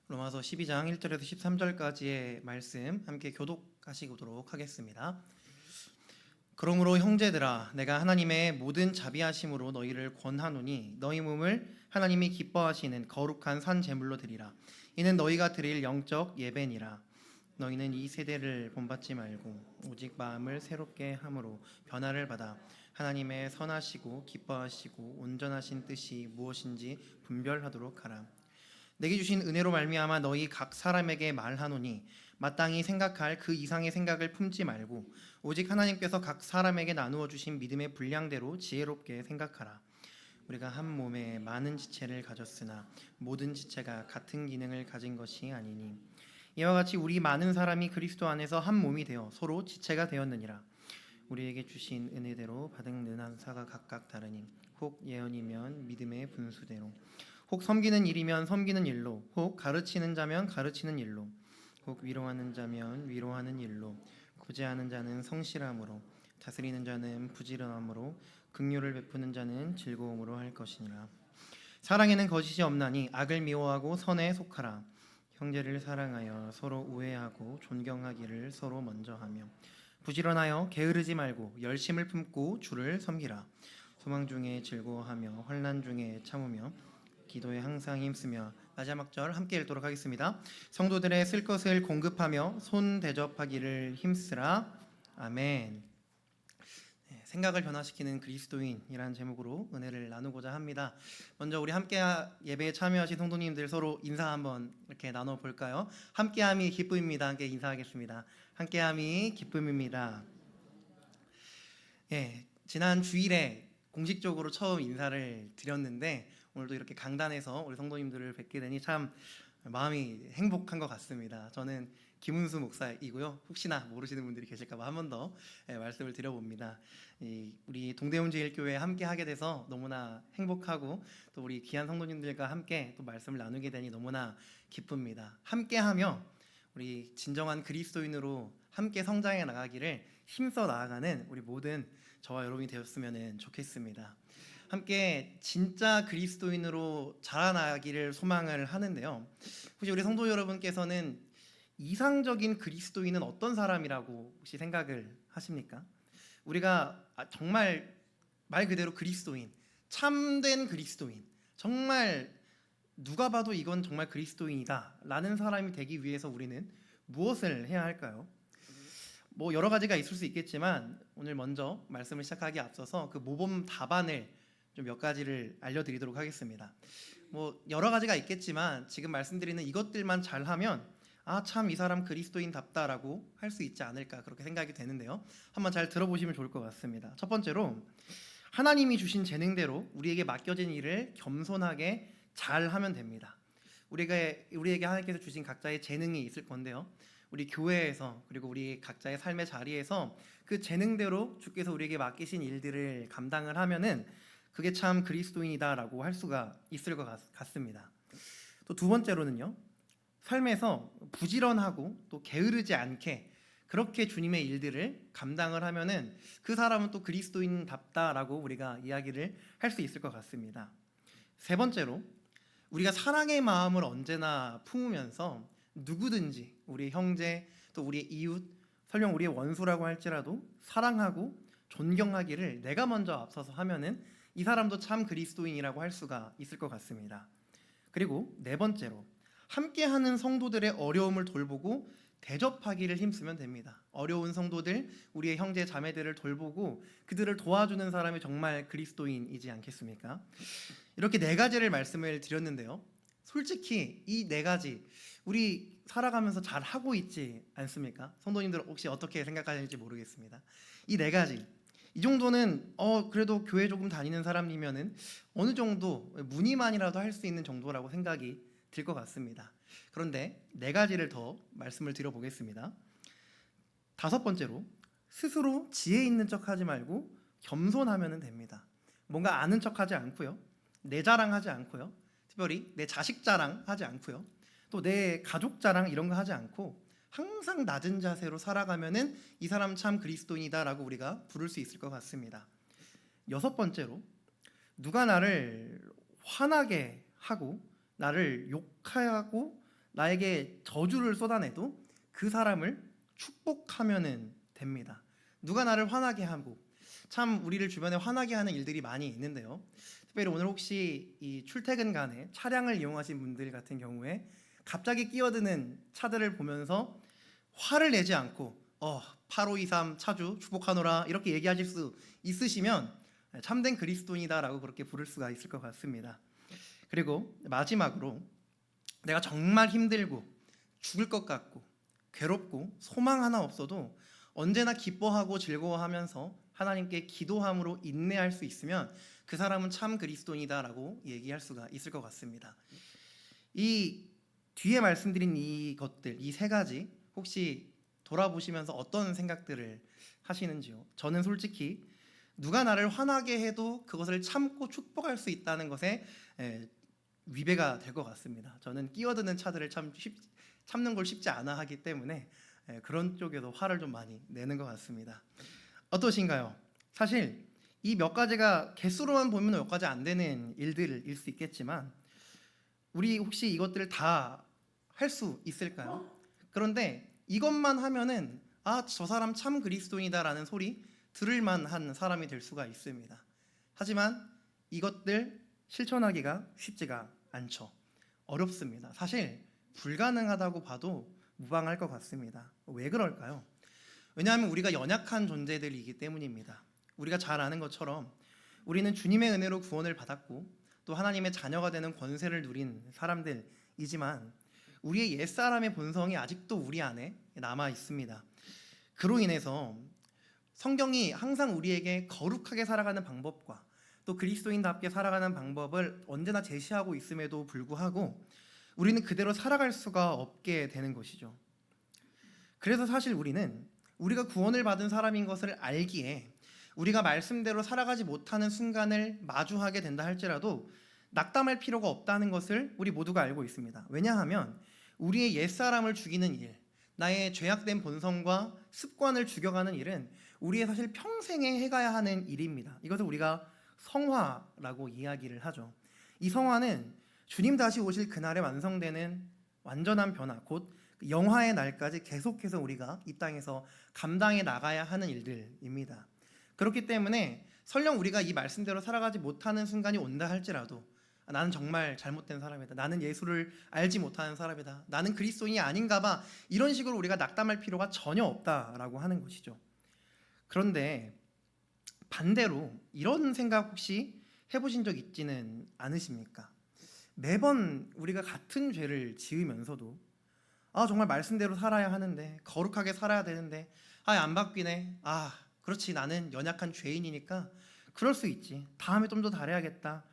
로마서 12장 1절에서 13절까지의 말씀 함께 교독하시도록 하겠습니다. 그러므로 형제들아, 내가 하나님의 모든 자비하심으로 너희를 권하노니 너희 몸을 하나님이 기뻐하시는 거룩한 산 제물로 드리라. 이는 너희가 드릴 영적 예배니라. 너희는 이 세대를 본받지 말고 오직 마음을 새롭게 함으로 변화를 받아 하나님의 선하시고 기뻐하시고 온전하신 뜻이 무엇인지 분별하도록 하라. 내게 주신 은혜로 말미암아 너희 각 사람에게 말하노니 마땅히 생각할 그 이상의 생각을 품지 말고 오직 하나님께서 각 사람에게 나누어 주신 믿음의 분량대로 지혜롭게 생각하라. 우리가 한 몸에 많은 지체를 가졌으나 모든 지체가 같은 기능을 가진 것이 아니니 이와 같이 우리 많은 사람이 그리스도 안에서 한 몸이 되어 서로 지체가 되었느니라. 우리에게 주신 은혜대로 받은 은한사가 각각 다르니 혹 예언이면 믿음의 분수대로, 혹 섬기는 일이면 섬기는 일로, 혹 가르치는 자면 가르치는 일로, 혹 위로하는 자면 위로하는 일로, 구제하는 자는 성실함으로, 다스리는 자는 부지런함으로, 긍휼을 베푸는 자는 즐거움으로 할 것이니라. 사랑에는 거짓이 없나니 악을 미워하고 선에 속하라. 형제를 사랑하여 서로 우애하고 존경하기를 서로 먼저 하며 부지런하여 게으르지 말고 열심을 품고 주를 섬기라. 소망 중에 즐거워하며 환난 중에 참으며 기도에 항상 힘쓰며. 마지막 절 함께 읽도록 하겠습니다. 성도들의 쓸 것을 공급하며 손 대접하기를 힘쓰라. 아멘. 생각을 변화시키는 그리스도인이라는 제목으로 은혜를 나누고자 합니다. 먼저 우리 함께 예배에 참여하신 성도님들 서로 인사 한번 이렇게 나눠볼까요? 함께함이 기쁨입니다. 함께 인사하겠습니다. 함께함이 기쁨입니다. 지난 주일에 공식적으로 처음 인사를 드렸는데 오늘도 이렇게 강단에서 우리 성도님들을 뵙게 되니 참 마음이 행복한 것 같습니다. 저는 김은수 목사이고요. 혹시나 모르시는 분들이 계실까봐 한 번 더 말씀을 드려봅니다. 우리 동대문제일교회에 함께 하게 돼서 너무나 행복하고 또 우리 귀한 성도님들과 함께 또 말씀을 나누게 되니 너무나 기쁩니다. 함께하며 우리 진정한 그리스도인으로 함께 성장해 나가기를 힘써 나아가는 우리 모든 저와 여러분이 되었으면 좋겠습니다. 함께 진짜 그리스도인으로 자라나기를 소망을 하는데요. 혹시 우리 성도 여러분께서는 이상적인 그리스도인은 어떤 사람이라고 혹시 생각을 하십니까? 우리가 정말 말 그대로 그리스도인, 참된 그리스도인, 정말 누가 봐도 이건 정말 그리스도인이다 라는 사람이 되기 위해서 우리는 무엇을 해야 할까요? 여러 가지가 있을 수 있겠지만 오늘 먼저 말씀을 시작하기에 앞서서 그 모범 답안을 좀 몇 가지를 알려드리도록 하겠습니다. 여러 가지가 있겠지만 지금 말씀드리는 이것들만 잘하면 참 이 사람 그리스도인답다라고 할 수 있지 않을까 그렇게 생각이 되는데요. 한번 잘 들어보시면 좋을 것 같습니다. 첫 번째로 하나님이 주신 재능대로 우리에게 맡겨진 일을 겸손하게 잘하면 됩니다. 우리에게 하나님께서 주신 각자의 재능이 있을 건데요. 우리 교회에서 그리고 우리 각자의 삶의 자리에서 그 재능대로 주께서 우리에게 맡기신 일들을 감당을 하면은 그게 참 그리스도인이다라고 할 수가 있을 것 같습니다. 또 두 번째로는요. 삶에서 부지런하고 또 게으르지 않게 그렇게 주님의 일들을 감당을 하면은 그 사람은 또 그리스도인답다라고 우리가 이야기를 할 수 있을 것 같습니다. 세 번째로 우리가 사랑의 마음을 언제나 품으면서 누구든지 우리 형제 또 우리 이웃 설령 우리의 원수라고 할지라도 사랑하고 존경하기를 내가 먼저 앞서서 하면은 이 사람도 참 그리스도인이라고 할 수가 있을 것 같습니다. 그리고 네 번째로 함께하는 성도들의 어려움을 돌보고 대접하기를 힘쓰면 됩니다. 어려운 성도들, 우리의 형제 자매들을 돌보고 그들을 도와주는 사람이 정말 그리스도인이지 않겠습니까? 이렇게 네 가지를 말씀을 드렸는데요. 솔직히 이 네 가지 우리 살아가면서 잘 하고 있지 않습니까? 성도님들 혹시 어떻게 생각하시는지 모르겠습니다. 이 네 가지 이 정도는 그래도 교회 조금 다니는 사람이면은 어느 정도 문의만이라도 할 수 있는 정도라고 생각이 들 것 같습니다. 그런데 네 가지를 더 말씀을 드려보겠습니다. 다섯 번째로 스스로 지혜 있는 척하지 말고 겸손하면 됩니다. 뭔가 아는 척하지 않고요, 내 자랑하지 않고요, 특별히 내 자식 자랑하지 않고요, 또 내 가족 자랑 이런 거 하지 않고 항상 낮은 자세로 살아가면은 이 사람 참 그리스도인이다라고 우리가 부를 수 있을 것 같습니다. 여섯 번째로 누가 나를 화나게 하고 나를 욕하고 나에게 저주를 쏟아내도 그 사람을 축복하면은 됩니다. 누가 나를 화나게 하고, 참 우리를 주변에 화나게 하는 일들이 많이 있는데요. 특별히 오늘 혹시 이 출퇴근간에 차량을 이용하신 분들 같은 경우에 갑자기 끼어드는 차들을 보면서 화를 내지 않고 8523 차주 축복하노라 이렇게 얘기하실 수 있으시면 참된 그리스도인이다라고 그렇게 부를 수가 있을 것 같습니다. 그리고 마지막으로 내가 정말 힘들고 죽을 것 같고 괴롭고 소망 하나 없어도 언제나 기뻐하고 즐거워하면서 하나님께 기도함으로 인내할 수 있으면 그 사람은 참 그리스도인이다라고 얘기할 수가 있을 것 같습니다. 이 뒤에 말씀드린 이것들, 이 세 가지 혹시 돌아보시면서 어떤 생각들을 하시는지요? 저는 솔직히 누가 나를 화나게 해도 그것을 참고 축복할 수 있다는 것에 위배가 될 것 같습니다. 저는 끼어드는 차들을 참는 걸 쉽지 않아 하기 때문에 그런 쪽에도 화를 좀 많이 내는 것 같습니다. 어떠신가요? 사실 이 몇 가지가 개수로만 보면 몇 가지 안 되는 일들일 수 있겠지만 우리 혹시 이것들을 다 할 수 있을까요? 그런데 이것만 하면은 저 사람 참 그리스도인이다라는 소리 들을 만한 사람이 될 수가 있습니다. 하지만 이것들 실천하기가 쉽지가 않죠. 어렵습니다. 사실 불가능하다고 봐도 무방할 것 같습니다. 왜 그럴까요? 왜냐하면 우리가 연약한 존재들이기 때문입니다. 우리가 잘 아는 것처럼 우리는 주님의 은혜로 구원을 받았고 또 하나님의 자녀가 되는 권세를 누린 사람들이지만 우리의 옛사람의 본성이 아직도 우리 안에 남아 있습니다. 그로 인해서 성경이 항상 우리에게 거룩하게 살아가는 방법과 또 그리스도인답게 살아가는 방법을 언제나 제시하고 있음에도 불구하고 우리는 그대로 살아갈 수가 없게 되는 것이죠. 그래서 사실 우리는 우리가 구원을 받은 사람인 것을 알기에 우리가 말씀대로 살아가지 못하는 순간을 마주하게 된다 할지라도 낙담할 필요가 없다는 것을 우리 모두가 알고 있습니다. 왜냐하면 우리의 옛사람을 죽이는 일, 나의 죄악된 본성과 습관을 죽여가는 일은 우리의 사실 평생에 해가야 하는 일입니다. 이것을 우리가 성화라고 이야기를 하죠. 이 성화는 주님 다시 오실 그날에 완성되는 완전한 변화, 곧 영화의 날까지 계속해서 우리가 이 땅에서 감당해 나가야 하는 일들입니다. 그렇기 때문에 설령 우리가 이 말씀대로 살아가지 못하는 순간이 온다 할지라도 나는 정말 잘못된 사람이다. 나는 예수를 알지 못하는 사람이다. 나는 그리스도인이 아닌가 봐. 이런 식으로 우리가 낙담할 필요가 전혀 없다라고 하는 것이죠. 그런데 반대로 이런 생각 혹시 해보신 적 있지는 않으십니까? 매번 우리가 같은 죄를 지으면서도 정말 말씀대로 살아야 하는데 거룩하게 살아야 되는데 안 바뀌네. 그렇지, 나는 연약한 죄인이니까 그럴 수 있지, 다음에 좀 더 잘해야겠다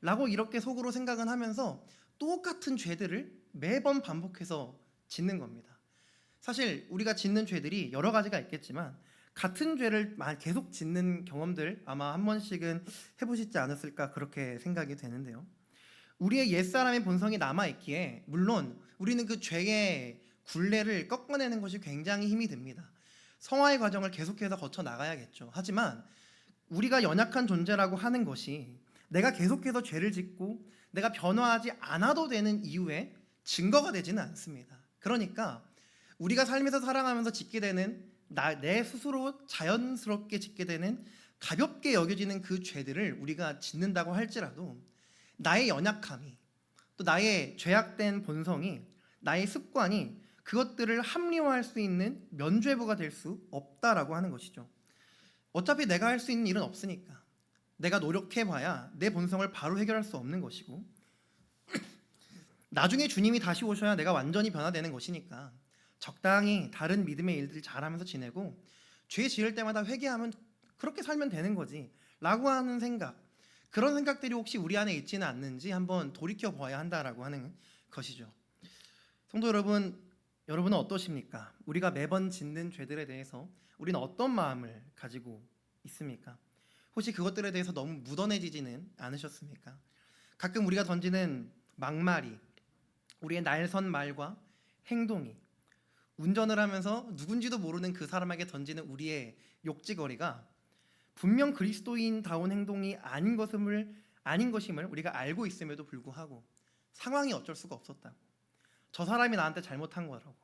라고 이렇게 속으로 생각은 하면서 똑같은 죄들을 매번 반복해서 짓는 겁니다. 사실 우리가 짓는 죄들이 여러 가지가 있겠지만 같은 죄를 계속 짓는 경험들 아마 한 번씩은 해보시지 않았을까 그렇게 생각이 되는데요. 우리의 옛사람의 본성이 남아있기에 물론 우리는 그 죄의 굴레를 꺾어내는 것이 굉장히 힘이 듭니다. 성화의 과정을 계속해서 거쳐 나가야겠죠. 하지만 우리가 연약한 존재라고 하는 것이 내가 계속해서 죄를 짓고 내가 변화하지 않아도 되는 이유의 증거가 되지는 않습니다. 그러니까 우리가 삶에서 살아가면서 짓게 되는 내 스스로 자연스럽게 짓게 되는 가볍게 여겨지는 그 죄들을 우리가 짓는다고 할지라도 나의 연약함이 또 나의 죄악된 본성이 나의 습관이 그것들을 합리화할 수 있는 면죄부가 될 수 없다라고 하는 것이죠. 어차피 내가 할 수 있는 일은 없으니까 내가 노력해봐야 내 본성을 바로 해결할 수 없는 것이고 나중에 주님이 다시 오셔야 내가 완전히 변화되는 것이니까 적당히 다른 믿음의 일들을 잘하면서 지내고 죄 지을 때마다 회개하면 그렇게 살면 되는 거지 라고 하는 생각, 그런 생각들이 혹시 우리 안에 있지는 않는지 한번 돌이켜봐야 한다라고 하는 것이죠. 성도 여러분, 여러분은 어떠십니까? 우리가 매번 짓는 죄들에 대해서 우리는 어떤 마음을 가지고 있습니까? 혹시 그것들에 대해서 너무 묻어내지지는 않으셨습니까? 가끔 우리가 던지는 막말이, 우리의 날선 말과 행동이, 운전을 하면서 누군지도 모르는 그 사람에게 던지는 우리의 욕지거리가 분명 그리스도인다운 행동이 아닌 것임을 우리가 알고 있음에도 불구하고 상황이 어쩔 수가 없었다고, 저 사람이 나한테 잘못한 거라고.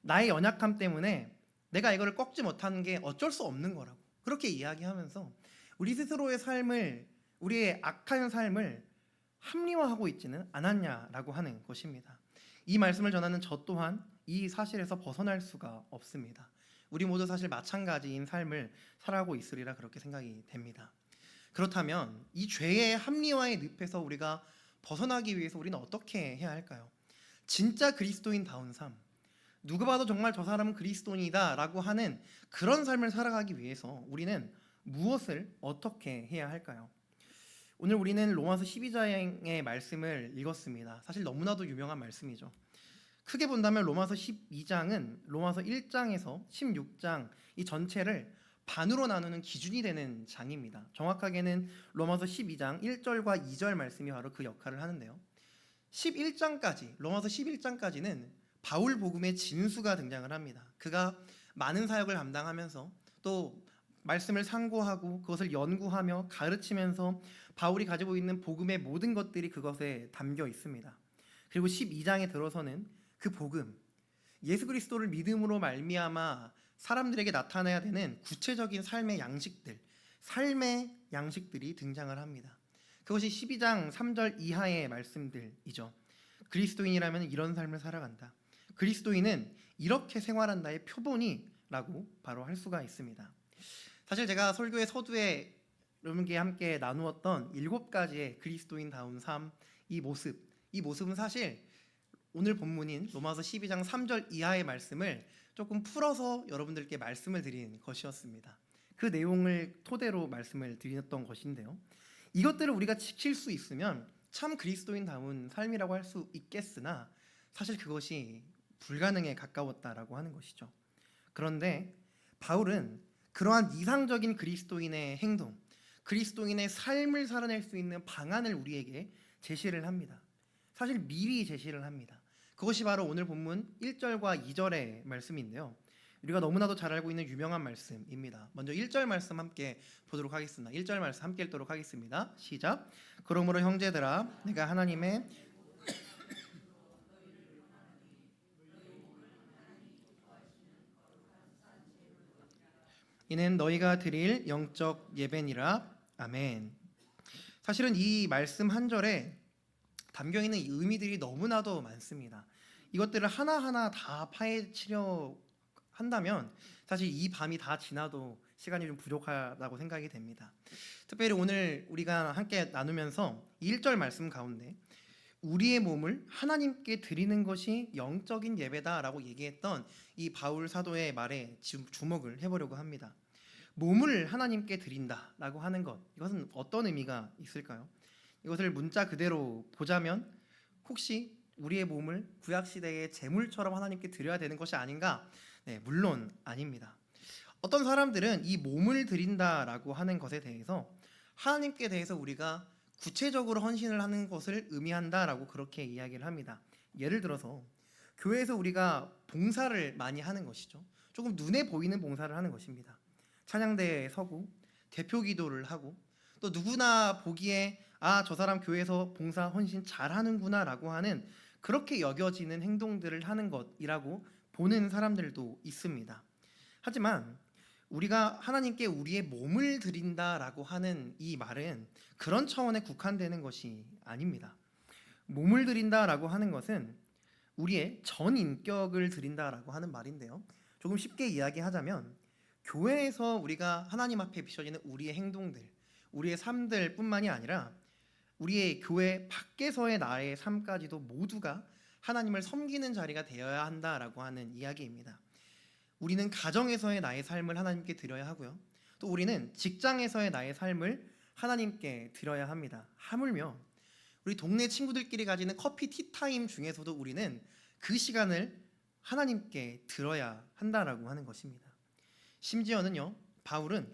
나의 연약함 때문에 내가 이거를 꺾지 못하는 게 어쩔 수 없는 거라고. 그렇게 이야기하면서 우리 스스로의 삶을, 우리의 악한 삶을 합리화하고 있지는 않았냐라고 하는 것입니다. 이 말씀을 전하는 저 또한 이 사실에서 벗어날 수가 없습니다. 우리 모두 사실 마찬가지인 삶을 살아가고 있으리라 그렇게 생각이 됩니다. 그렇다면 이 죄의 합리화의 늪에서 우리가 벗어나기 위해서 우리는 어떻게 해야 할까요? 진짜 그리스도인다운 삶, 누가 봐도 정말 저 사람은 그리스도인이다 라고 하는 그런 삶을 살아가기 위해서 우리는 무엇을 어떻게 해야 할까요? 오늘 우리는 로마서 12장의 말씀을 읽었습니다. 사실 너무나도 유명한 말씀이죠. 크게 본다면 로마서 12장은 로마서 1장에서 16장 이 전체를 반으로 나누는 기준이 되는 장입니다. 정확하게는 로마서 12장 1절과 2절 말씀이 바로 그 역할을 하는데요. 11장까지, 로마서 11장까지는 바울 복음의 진수가 등장을 합니다. 그가 많은 사역을 감당하면서 또 말씀을 상고하고 그것을 연구하며 가르치면서 바울이 가지고 있는 복음의 모든 것들이 그것에 담겨 있습니다. 그리고 12장에 들어서는 그 복음, 예수 그리스도를 믿음으로 말미암아 사람들에게 나타나야 되는 구체적인 삶의 양식들, 삶의 양식들이 등장을 합니다. 그것이 12장 3절 이하의 말씀들이죠. 그리스도인이라면 이런 삶을 살아간다. 그리스도인은 이렇게 생활한다의 표본이라고 바로 할 수가 있습니다. 사실 제가 설교의 서두에 여러분께 함께 나누었던 7가지의 그리스도인다운 삶, 이 모습은 사실 오늘 본문인 로마서 12장 3절 이하의 말씀을 조금 풀어서 여러분들께 말씀을 드린 것이었습니다. 그 내용을 토대로 말씀을 드렸던 것인데요. 이것들을 우리가 지킬 수 있으면 참 그리스도인다운 삶이라고 할 수 있겠으나 사실 그것이 불가능에 가까웠다라고 하는 것이죠. 그런데 바울은 그러한 이상적인 그리스도인의 행동, 그리스도인의 삶을 살아낼 수 있는 방안을 우리에게 제시를 합니다. 사실 미리 제시를 합니다. 그것이 바로 오늘 본문 1절과 2절의 말씀인데요. 우리가 너무나도 잘 알고 있는 유명한 말씀입니다. 먼저 1절 말씀 함께 보도록 하겠습니다. 1절 말씀 함께 읽도록 하겠습니다. 시작. 그러므로 형제들아 내가 하나님의 이는 너희가 드릴 영적 예배니라. 아멘. 사실은 이 말씀 한 절에 담겨있는 의미들이 너무나도 많습니다. 이것들을 하나하나 다 파헤치려 한다면 사실 이 밤이 다 지나도 시간이 좀 부족하다고 생각이 됩니다. 특별히 오늘 우리가 함께 나누면서 1절 말씀 가운데 우리의 몸을 하나님께 드리는 것이 영적인 예배다라고 얘기했던 이 바울 사도의 말에 주목을 해보려고 합니다. 몸을 하나님께 드린다라고 하는 것, 이것은 어떤 의미가 있을까요? 이것을 문자 그대로 보자면 혹시 우리의 몸을 구약시대의 제물처럼 하나님께 드려야 되는 것이 아닌가? 네, 물론 아닙니다. 어떤 사람들은 이 몸을 드린다라고 하는 것에 대해서 하나님께 대해서 우리가 구체적으로 헌신을 하는 것을 의미한다라고 그렇게 이야기를 합니다. 예를 들어서 교회에서 우리가 봉사를 많이 하는 것이죠. 조금 눈에 보이는 봉사를 하는 것입니다. 찬양대에 서고 대표 기도를 하고 또 누구나 보기에 저 사람 교회에서 봉사 헌신 잘하는구나 라고 하는 그렇게 여겨지는 행동들을 하는 것이라고 보는 사람들도 있습니다. 하지만 우리가 하나님께 우리의 몸을 드린다라고 하는 이 말은 그런 차원에 국한되는 것이 아닙니다. 몸을 드린다라고 하는 것은 우리의 전 인격을 드린다라고 하는 말인데요. 조금 쉽게 이야기하자면 교회에서 우리가 하나님 앞에 비춰지는 우리의 행동들, 우리의 삶들 뿐만이 아니라 우리의 교회 밖에서의 나의 삶까지도 모두가 하나님을 섬기는 자리가 되어야 한다라고 하는 이야기입니다. 우리는 가정에서의 나의 삶을 하나님께 드려야 하고요. 또 우리는 직장에서의 나의 삶을 하나님께 드려야 합니다. 하물며 우리 동네 친구들끼리 가지는 커피 티타임 중에서도 우리는 그 시간을 하나님께 드려야 한다라고 하는 것입니다. 심지어는요, 바울은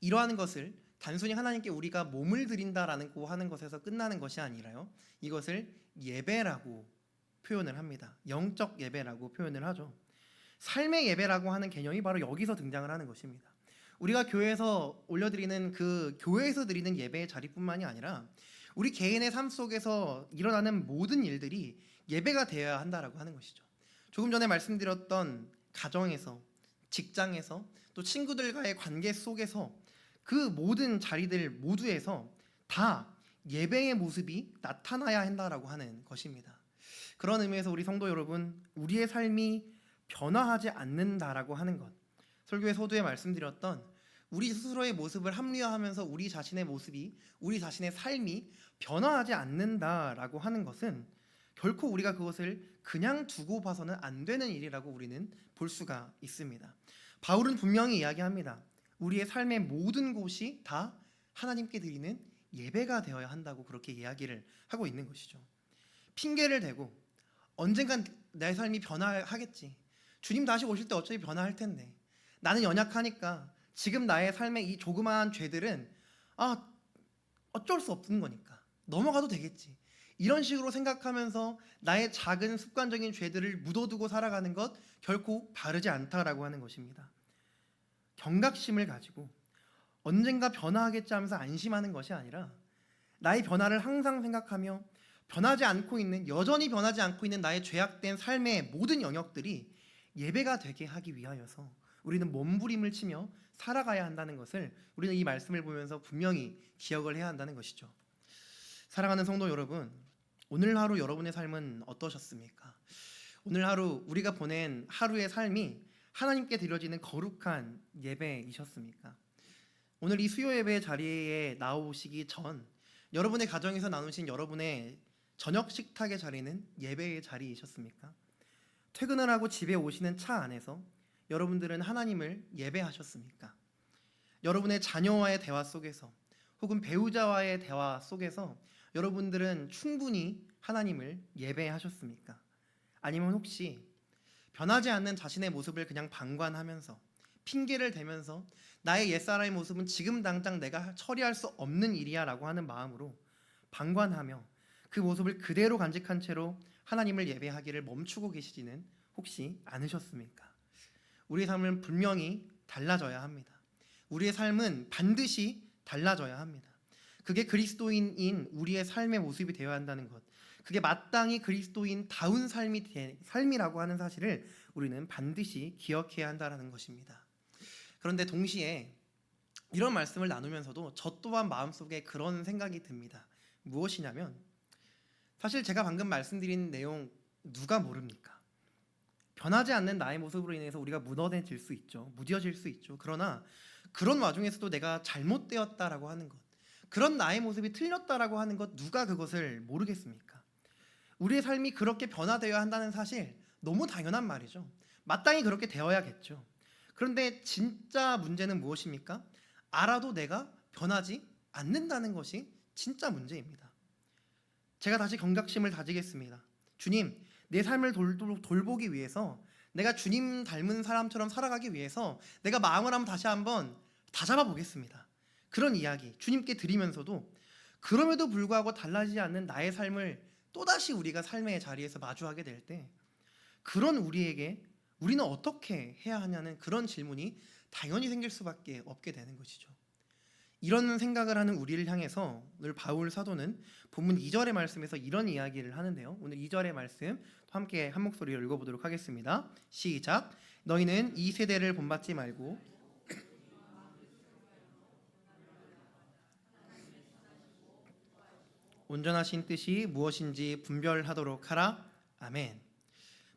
이러한 것을 단순히 하나님께 우리가 몸을 드린다라는 고 하는 것에서 끝나는 것이 아니라요, 이것을 예배라고 표현을 합니다. 영적 예배라고 표현을 하죠. 삶의 예배라고 하는 개념이 바로 여기서 등장을 하는 것입니다. 우리가 교회에서 올려드리는 그 교회에서 드리는 예배의 자리뿐만이 아니라 우리 개인의 삶 속에서 일어나는 모든 일들이 예배가 되어야 한다라고 하는 것이죠. 조금 전에 말씀드렸던 가정에서, 직장에서, 또 친구들과의 관계 속에서 그 모든 자리들 모두에서 다 예배의 모습이 나타나야 한다라고 하는 것입니다. 그런 의미에서 우리 성도 여러분, 우리의 삶이 변화하지 않는다라고 하는 것, 설교의 서두에 말씀드렸던 우리 스스로의 모습을 합리화하면서 우리 자신의 모습이, 우리 자신의 삶이 변화하지 않는다라고 하는 것은 결코 우리가 그것을 그냥 두고 봐서는 안 되는 일이라고 우리는 볼 수가 있습니다. 바울은 분명히 이야기합니다. 우리의 삶의 모든 곳이 다 하나님께 드리는 예배가 되어야 한다고 그렇게 이야기를 하고 있는 것이죠. 핑계를 대고 언젠간 내 삶이 변화하겠지. 주님 다시 오실 때 어차피 변화할 텐데. 나는 연약하니까 지금 나의 삶의 이 조그마한 죄들은 어쩔 수 없는 거니까 넘어가도 되겠지. 이런 식으로 생각하면서 나의 작은 습관적인 죄들을 묻어두고 살아가는 것 결코 바르지 않다라고 하는 것입니다. 경각심을 가지고 언젠가 변화하겠지 하면서 안심하는 것이 아니라 나의 변화를 항상 생각하며 변하지 않고 있는, 여전히 변하지 않고 있는 나의 죄악된 삶의 모든 영역들이 예배가 되게 하기 위하여서 우리는 몸부림을 치며 살아가야 한다는 것을 우리는 이 말씀을 보면서 분명히 기억을 해야 한다는 것이죠. 사랑하는 성도 여러분, 오늘 하루 여러분의 삶은 어떠셨습니까? 오늘 하루 우리가 보낸 하루의 삶이 하나님께 드려지는 거룩한 예배이셨습니까? 오늘 이 수요 예배 자리에 나오시기 전 여러분의 가정에서 나누신 여러분의 저녁 식탁의 자리는 예배의 자리이셨습니까? 퇴근을 하고 집에 오시는 차 안에서 여러분들은 하나님을 예배하셨습니까? 여러분의 자녀와의 대화 속에서 혹은 배우자와의 대화 속에서 여러분들은 충분히 하나님을 예배하셨습니까? 아니면 혹시 변하지 않는 자신의 모습을 그냥 방관하면서 핑계를 대면서 나의 옛사람의 모습은 지금 당장 내가 처리할 수 없는 일이야 라고 하는 마음으로 방관하며 그 모습을 그대로 간직한 채로 하나님을 예배하기를 멈추고 계시지는 혹시 않으셨습니까? 우리의 삶은 분명히 달라져야 합니다. 우리의 삶은 반드시 달라져야 합니다. 그게 그리스도인인 우리의 삶의 모습이 되어야 한다는 것, 그게 마땅히 그리스도인다운 삶이라고 하는 사실을 우리는 반드시 기억해야 한다는 것입니다. 그런데 동시에 이런 말씀을 나누면서도 저 또한 마음속에 그런 생각이 듭니다. 무엇이냐면 사실 제가 방금 말씀드린 내용 누가 모릅니까? 변하지 않는 나의 모습으로 인해서 우리가 무너질 수 있죠. 무뎌질 수 있죠. 그러나 그런 와중에서도 내가 잘못되었다라고 하는 것, 그런 나의 모습이 틀렸다라고 하는 것 누가 그것을 모르겠습니까? 우리의 삶이 그렇게 변화되어야 한다는 사실 너무 당연한 말이죠. 마땅히 그렇게 되어야겠죠. 그런데 진짜 문제는 무엇입니까? 알아도 내가 변하지 않는다는 것이 진짜 문제입니다. 제가 다시 경각심을 다지겠습니다. 주님, 내 삶을 돌보기 위해서, 내가 주님 닮은 사람처럼 살아가기 위해서 내가 마음을 다시 한번 다잡아 보겠습니다. 그런 이야기 주님께 드리면서도 그럼에도 불구하고 달라지지 않는 나의 삶을 또다시 우리가 삶의 자리에서 마주하게 될 때 그런 우리에게 우리는 어떻게 해야 하냐는 그런 질문이 당연히 생길 수밖에 없게 되는 것이죠. 이런 생각을 하는 우리를 향해서 오늘 바울 사도는 본문 2절의 말씀에서 이런 이야기를 하는데요. 오늘 2절의 말씀 함께 한 목소리로 읽어보도록 하겠습니다. 시작. 너희는 이 세대를 본받지 말고 온전하신 뜻이 무엇인지 분별하도록 하라. 아멘.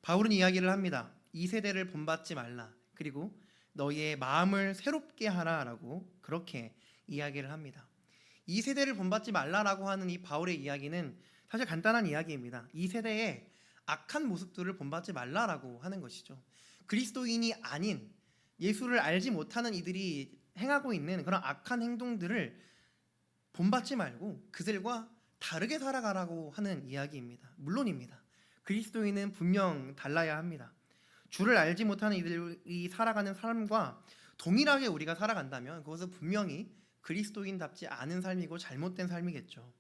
바울은 이야기를 합니다. 이 세대를 본받지 말라. 그리고 너희의 마음을 새롭게 하라라고 그렇게 이야기를 합니다. 이 세대를 본받지 말라라고 하는 이 바울의 이야기는 사실 간단한 이야기입니다. 이 세대의 악한 모습들을 본받지 말라라고 하는 것이죠. 그리스도인이 아닌 예수를 알지 못하는 이들이 행하고 있는 그런 악한 행동들을 본받지 말고 그들과 다르게 살아가라고 하는 이야기입니다. 물론입니다. 그리스도인은 분명 달라야 합니다. 주를 알지 못하는 이들이 살아가는 삶과 동일하게 우리가 살아간다면 그것은 분명히 그리스도인답지 않은 삶이고 잘못된 삶이겠죠.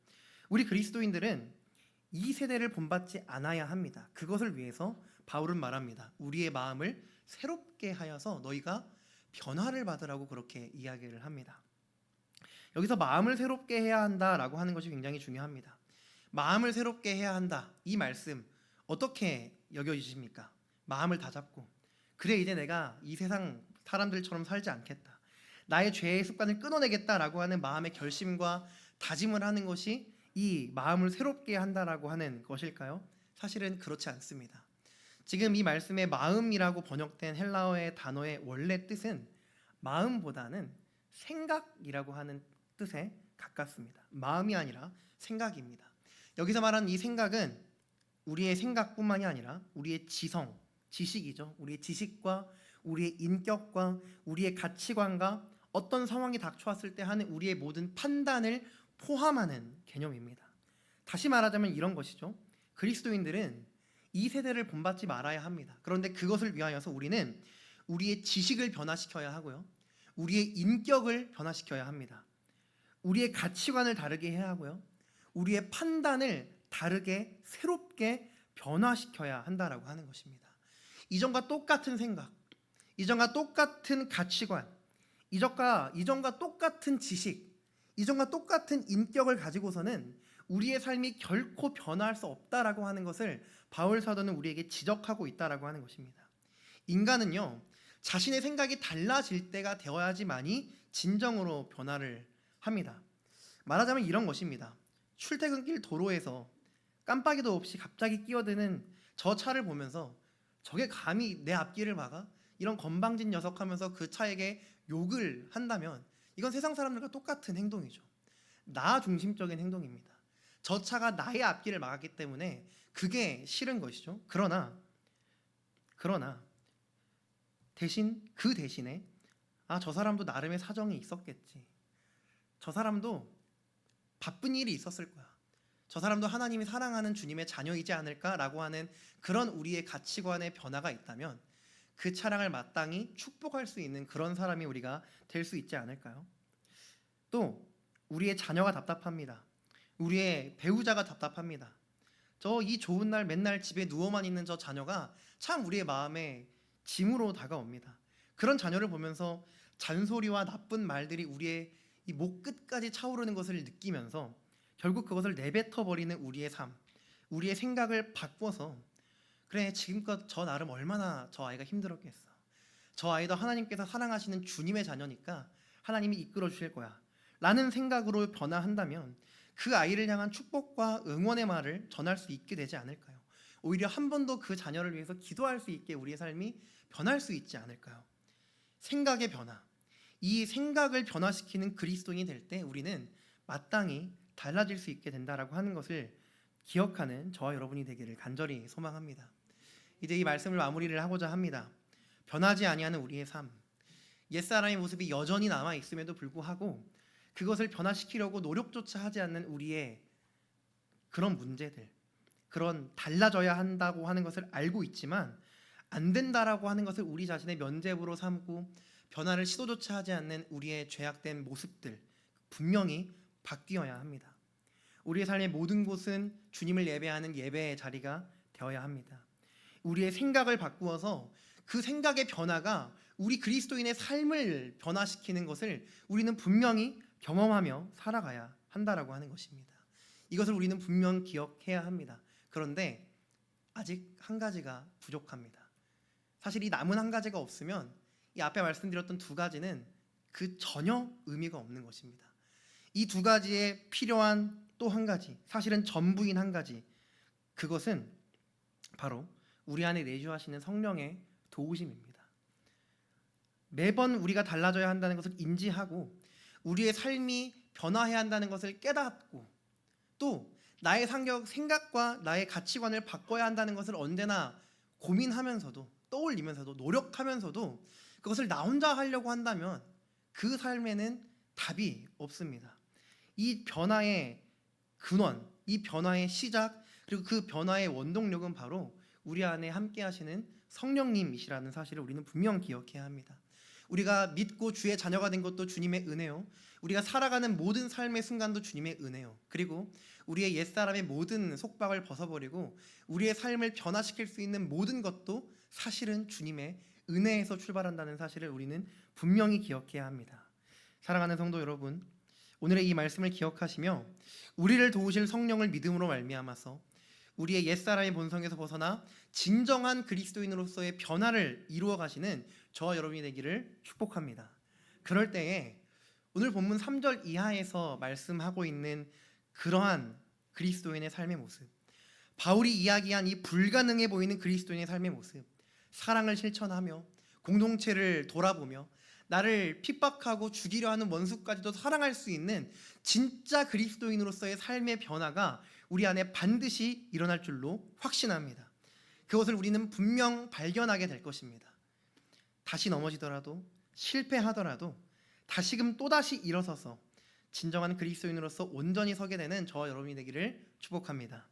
우리 그리스도인들은 이 세대를 본받지 않아야 합니다. 그것을 위해서 바울은 말합니다. 우리의 마음을 새롭게 하여서 너희가 변화를 받으라고 그렇게 이야기를 합니다. 여기서 마음을 새롭게 해야 한다라고 하는 것이 굉장히 중요합니다. 마음을 새롭게 해야 한다. 이 말씀 어떻게 여겨지십니까? 마음을 다잡고 그래 이제 내가 이 세상 사람들처럼 살지 않겠다. 나의 죄의 습관을 끊어내겠다라고 하는 마음의 결심과 다짐을 하는 것이 이 마음을 새롭게 한다라고 하는 것일까요? 사실은 그렇지 않습니다. 지금 이 말씀에 마음이라고 번역된 헬라어의 단어의 원래 뜻은 마음보다는 생각이라고 하는 뜻에 가깝습니다. 마음이 아니라 생각입니다. 여기서 말하는 이 생각은 우리의 생각뿐만이 아니라 우리의 지성, 지식이죠. 우리의 지식과 우리의 인격과 우리의 가치관과 어떤 상황이 닥쳐왔을 때 하는 우리의 모든 판단을 포함하는 개념입니다. 다시 말하자면 이런 것이죠. 그리스도인들은 이 세대를 본받지 말아야 합니다. 그런데 그것을 위하여서 우리는 우리의 지식을 변화시켜야 하고요. 우리의 인격을 변화시켜야 합니다. 우리의 가치관을 다르게 해야 하고요. 우리의 판단을 다르게 새롭게 변화시켜야 한다라고 하는 것입니다. 이전과 똑같은 생각, 이전과 똑같은 가치관, 이전과 똑같은 지식, 이전과 똑같은 인격을 가지고서는 우리의 삶이 결코 변화할 수 없다라고 하는 것을 바울 사도는 우리에게 지적하고 있다라고 하는 것입니다. 인간은요, 자신의 생각이 달라질 때가 되어야지만이 진정으로 변화를 합니다. 말하자면 이런 것입니다. 출퇴근길 도로에서 깜빡이도 없이 갑자기 끼어드는 저 차를 보면서 저게 감히 내 앞길을 막아? 이런 건방진 녀석 하면서 그 차에게 욕을 한다면 이건 세상 사람들과 똑같은 행동이죠. 나 중심적인 행동입니다. 저 차가 나의 앞길을 막았기 때문에 그게 싫은 것이죠. 그러나 그 대신에 저 사람도 나름의 사정이 있었겠지. 저 사람도 바쁜 일이 있었을 거야. 저 사람도 하나님이 사랑하는 주님의 자녀이지 않을까라고 하는 그런 우리의 가치관의 변화가 있다면 그 차량을 마땅히 축복할 수 있는 그런 사람이 우리가 될 수 있지 않을까요? 또 우리의 자녀가 답답합니다. 우리의 배우자가 답답합니다. 저 이 좋은 날 맨날 집에 누워만 있는 저 자녀가 참 우리의 마음에 짐으로 다가옵니다. 그런 자녀를 보면서 잔소리와 나쁜 말들이 우리의 이 목 끝까지 차오르는 것을 느끼면서 결국 그것을 내뱉어 버리는 우리의 삶, 우리의 생각을 바꿔서 그래 지금껏 저 나름 얼마나 저 아이가 힘들었겠어. 저 아이도 하나님께서 사랑하시는 주님의 자녀니까 하나님이 이끌어 주실 거야 라는 생각으로 변화한다면 그 아이를 향한 축복과 응원의 말을 전할 수 있게 되지 않을까요? 오히려 한 번 더 그 자녀를 위해서 기도할 수 있게 우리의 삶이 변할 수 있지 않을까요? 생각의 변화, 이 생각을 변화시키는 그리스도인이 될 때 우리는 마땅히 달라질 수 있게 된다라고 하는 것을 기억하는 저와 여러분이 되기를 간절히 소망합니다. 이제 이 말씀을 마무리를 하고자 합니다. 변하지 아니하는 우리의 삶, 옛사람의 모습이 여전히 남아 있음에도 불구하고 그것을 변화시키려고 노력조차 하지 않는 우리의 그런 문제들, 그런 달라져야 한다고 하는 것을 알고 있지만 안 된다라고 하는 것을 우리 자신의 면죄부로 삼고 변화를 시도조차 하지 않는 우리의 죄악된 모습들 분명히 바뀌어야 합니다. 우리의 삶의 모든 곳은 주님을 예배하는 예배의 자리가 되어야 합니다. 우리의 생각을 바꾸어서 그 생각의 변화가 우리 그리스도인의 삶을 변화시키는 것을 우리는 분명히 경험하며 살아가야 한다라고 하는 것입니다. 이것을 우리는 분명 기억해야 합니다. 그런데 아직 한 가지가 부족합니다. 사실 이 남은 한 가지가 없으면 이 앞에 말씀드렸던 두 가지는 그 전혀 의미가 없는 것입니다. 이 두 가지에 필요한 또 한 가지, 사실은 전부인 한 가지, 그것은 바로 우리 안에 내주하시는 성령의 도우심입니다. 매번 우리가 달라져야 한다는 것을 인지하고 우리의 삶이 변화해야 한다는 것을 깨닫고 또 나의 생각과 나의 가치관을 바꿔야 한다는 것을 언제나 고민하면서도 떠올리면서도 노력하면서도 그것을 나 혼자 하려고 한다면 그 삶에는 답이 없습니다. 이 변화의 근원, 이 변화의 시작, 그리고 그 변화의 원동력은 바로 우리 안에 함께 하시는 성령님이시라는 사실을 우리는 분명 기억해야 합니다. 우리가 믿고 주의 자녀가 된 것도 주님의 은혜요, 우리가 살아가는 모든 삶의 순간도 주님의 은혜요, 그리고 우리의 옛사람의 모든 속박을 벗어버리고 우리의 삶을 변화시킬 수 있는 모든 것도 사실은 주님의 은혜에서 출발한다는 사실을 우리는 분명히 기억해야 합니다. 사랑하는 성도 여러분, 오늘의 이 말씀을 기억하시며 우리를 도우실 성령을 믿음으로 말미암아서 우리의 옛사람의 본성에서 벗어나 진정한 그리스도인으로서의 변화를 이루어 가시는 저와 여러분이 되기를 축복합니다. 그럴 때에 오늘 본문 3절 이하에서 말씀하고 있는 그러한 그리스도인의 삶의 모습, 바울이 이야기한 이 불가능해 보이는 그리스도인의 삶의 모습, 사랑을 실천하며 공동체를 돌아보며 나를 핍박하고 죽이려 하는 원수까지도 사랑할 수 있는 진짜 그리스도인으로서의 삶의 변화가 우리 안에 반드시 일어날 줄로 확신합니다. 그것을 우리는 분명 발견하게 될 것입니다. 다시 넘어지더라도 실패하더라도 다시금 또다시 일어서서 진정한 그리스도인으로서 온전히 서게 되는 저와 여러분이 되기를 축복합니다.